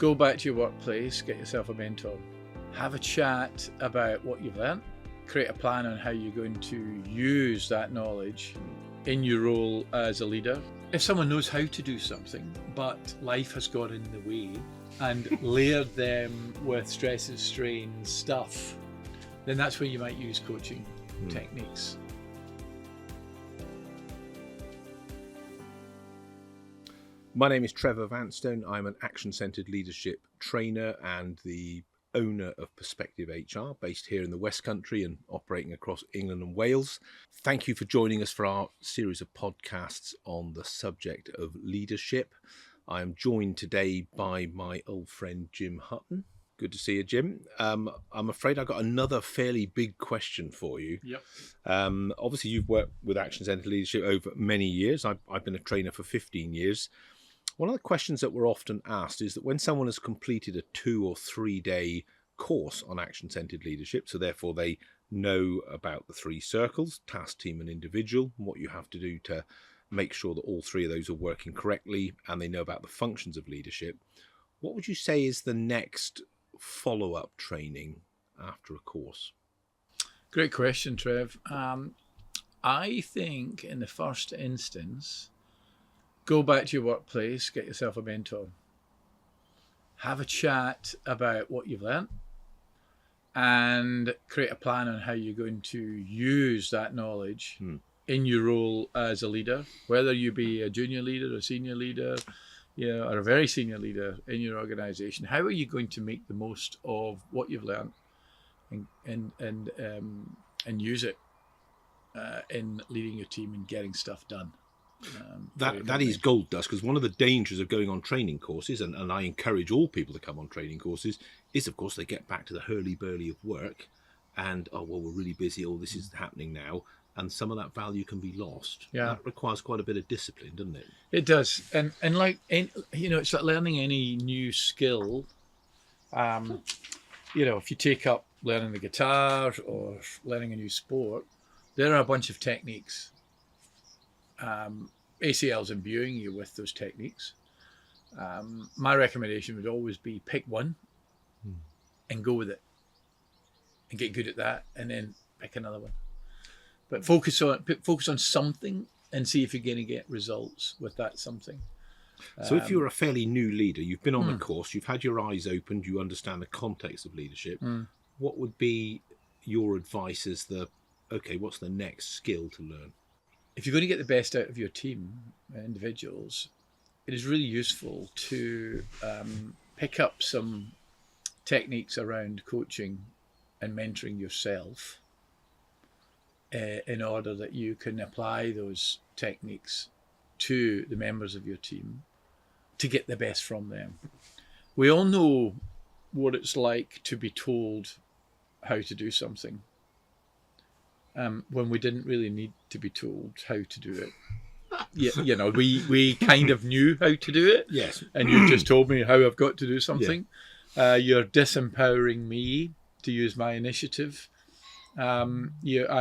Go back to your workplace, get yourself a mentor. Have a chat about what you've learned. Create a plan on how you're going to use that knowledge in your role as a leader. If someone knows how to do something, but life has got in the way and layered them with stress and strain stuff, then that's where you might use coaching techniques. My name is Trevor Vanstone. I'm an action-centered leadership trainer and the owner of Perspective HR, based here in the West Country and operating across England and Wales. Thank you for joining us for our series of podcasts on the subject of leadership. I am joined today by my old friend Jim Hutton. Good to see you, Jim. I'm afraid I've got another fairly big question for you. Yep. Obviously, you've worked with action-centered leadership over many years. I've been a trainer for 15 years. One of the questions that we're often asked is that when someone has completed a 2 or 3 day course on action-centered leadership, so therefore they know about the 3 circles, task, team and individual, and what you have to do to make sure that all 3 of those are working correctly, and they know about the functions of leadership, what would you say is the next follow-up training after a course? Great question, Trev. I think in the first instance, go back to your workplace, get yourself a mentor. Have a chat about what you've learned and create a plan on how you're going to use that knowledge in your role as a leader, whether you be a junior leader, a senior leader, or a very senior leader in your organization. How are you going to make the most of what you've learned and use it in leading your team and getting stuff done? That is gold dust, because one of the dangers of going on training courses, and I encourage all people to come on training courses, is of course they get back to the hurly-burly of work and, we're really busy, this is happening now, and some of that value can be lost. Yeah. That requires quite a bit of discipline, doesn't it? It does. And it's like learning any new skill. If you take up learning the guitar or learning a new sport, there are a bunch of techniques. ACL's imbuing you with those techniques. My recommendation would always be pick one and go with it and get good at that, and then pick another one. But focus on something and see if you're going to get results with that something. So if you're a fairly new leader, you've been on the course, you've had your eyes opened, you understand the context of leadership, what would be your advice as what's the next skill to learn? If you're going to get the best out of your team, individuals, it is really useful to pick up some techniques around coaching and mentoring yourself in order that you can apply those techniques to the members of your team to get the best from them. We all know what it's like to be told how to do something. When we didn't really need to be told how to do it. We kind of knew how to do it. Yes. And you just told me how I've got to do something. Yeah. You're disempowering me to use my initiative. I'm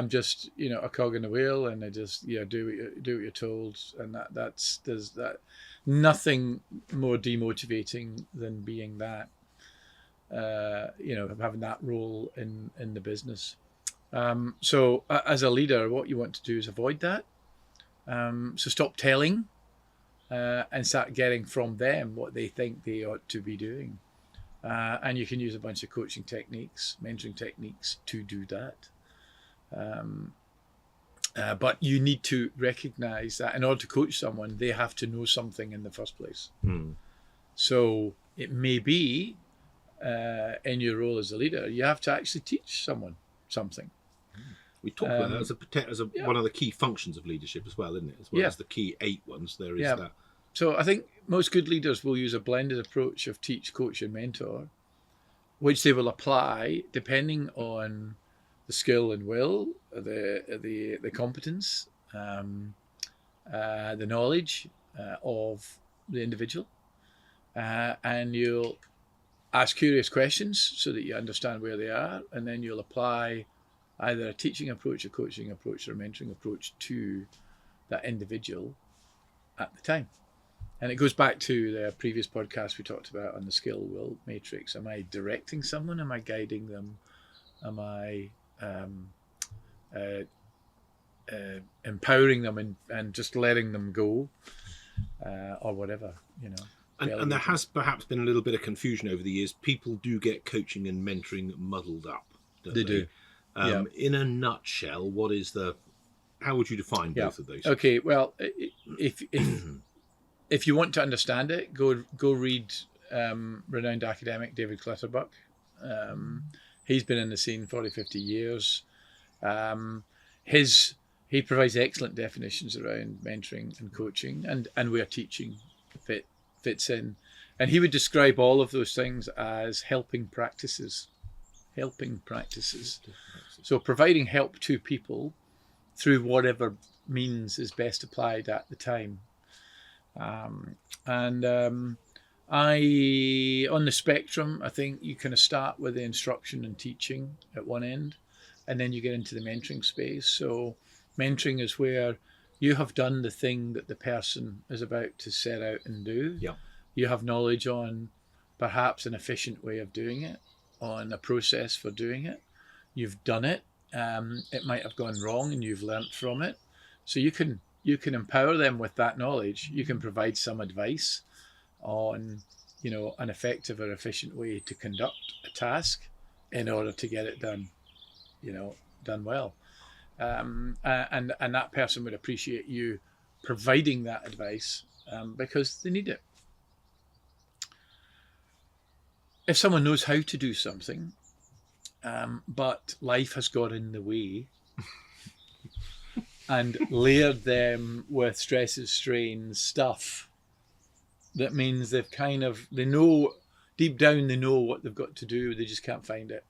just, a cog in the wheel, and I just, do what you're told. And there's nothing more demotivating than being that, having that role in the business. So as a leader, what you want to do is avoid that. So stop telling and start getting from them what they think they ought to be doing. And you can use a bunch of coaching techniques, mentoring techniques to do that. But you need to recognize that in order to coach someone, they have to know something in the first place. So it may be in your role as a leader, you have to actually teach someone something. We talked about that as one of the key functions of leadership as well, isn't it? As well as the key 8 ones, there is that. So I think most good leaders will use a blended approach of teach, coach, and mentor, which they will apply depending on the skill and will, the competence, the knowledge of the individual, and you'll ask curious questions so that you understand where they are, and then you'll apply either a teaching approach, a coaching approach, or a mentoring approach to that individual at the time. And it goes back to the previous podcast we talked about on the skill will matrix. Am I directing someone? Am I guiding them? Am I empowering them and just letting them go, or whatever, you know? And there has perhaps been a little bit of confusion over the years. People do get coaching and mentoring muddled up, don't they? They do. Yeah. In a nutshell, how would you define both of those? Okay, well, if you want to understand it, go read renowned academic David Clutterbuck. He's been in the scene 40, 50 years. He provides excellent definitions around mentoring and coaching, and where teaching fits in. And he would describe all of those things as helping practices. So providing help to people through whatever means is best applied at the time. On the spectrum, I think you kind of start with the instruction and teaching at one end, and then you get into the mentoring space. So mentoring is where you have done the thing that the person is about to set out and do. Yeah. You have knowledge on perhaps an efficient way of doing it, on a process for doing it. You've done it. It might have gone wrong and you've learnt from it. So you can empower them with that knowledge. You can provide some advice on, an effective or efficient way to conduct a task in order to get it done well. And that person would appreciate you providing that advice because they need it. If someone knows how to do something, but life has got in the way and layered them with stresses, strains, stuff, that means they know deep down, they know what they've got to do, they just can't find it.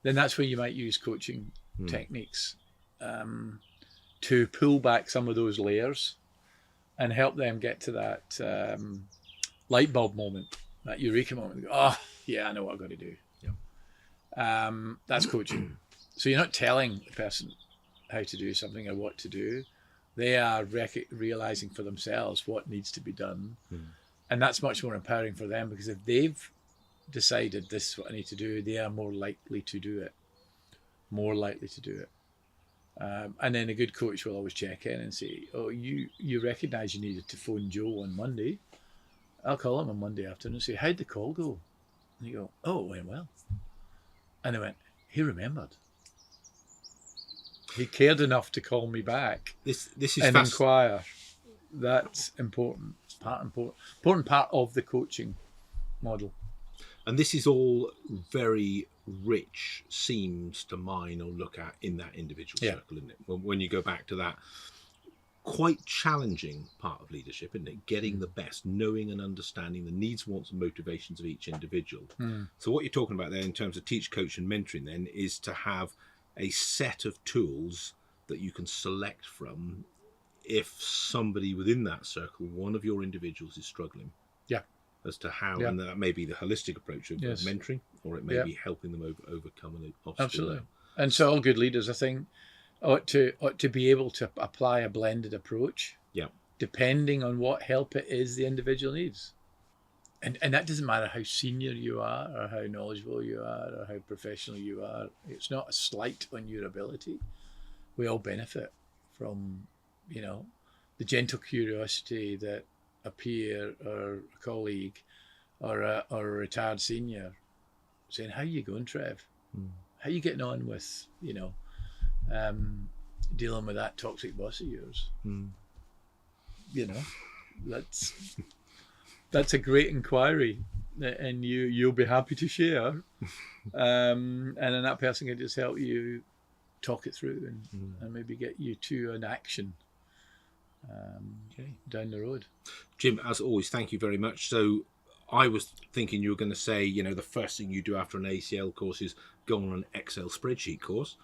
Then that's where you might use coaching techniques to pull back some of those layers and help them get to that light bulb moment, that eureka moment. Oh, yeah, I know what I've got to do. Yeah. That's coaching. So you're not telling the person how to do something or what to do. They are realizing for themselves what needs to be done. And that's much more empowering for them, because if they've decided this is what I need to do, they are more likely to do it. And then a good coach will always check in and say, oh, you recognize you needed to phone Joe on Monday. I'll call him on Monday afternoon and say, how'd the call go? And you go, oh, it went well. And they went, he remembered. He cared enough to call me back. This is and inquire. That's important. Important part of the coaching model. And this is all very rich, seems to mine or look at in that individual circle, isn't it? When you go back to that quite challenging part of leadership, isn't it? Getting the best, knowing and understanding the needs, wants and motivations of each individual. So what you're talking about there in terms of teach, coach and mentoring then is to have a set of tools that you can select from if somebody within that circle, one of your individuals, is struggling. Yeah. As to how, and that may be the holistic approach of mentoring, or it may be helping them overcome an obstacle. Absolutely. And so all good leaders, I think, ought to be able to apply a blended approach, depending on what help it is the individual needs. And that doesn't matter how senior you are or how knowledgeable you are or how professional you are. It's not a slight on your ability. We all benefit from, the gentle curiosity that a peer or a colleague or a retired senior saying, how are you going, Trev? How are you getting on with, dealing with that toxic boss of yours? That's a great inquiry, and you'll be happy to share. And then that person can just help you talk it through and maybe get you to an action down the road. Jim, as always, thank you very much. So I was thinking you were going to say, the first thing you do after an ACL course is go on an Excel spreadsheet course,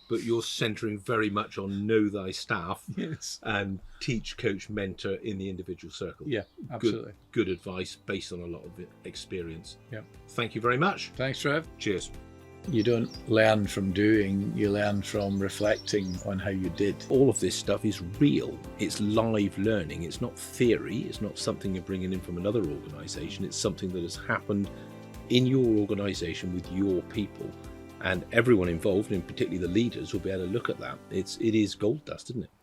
but you're centering very much on know thy staff and teach, coach, mentor in the individual circle. Yeah, absolutely. Good advice based on a lot of experience. Yeah. Thank you very much. Thanks, Trev. Cheers. You don't learn from doing, you learn from reflecting on how you did. All of this stuff is real. It's live learning. It's not theory. It's not something you're bringing in from another organisation. It's something that has happened in your organisation with your people. And everyone involved, and particularly the leaders, will be able to look at that. It is gold dust, isn't it?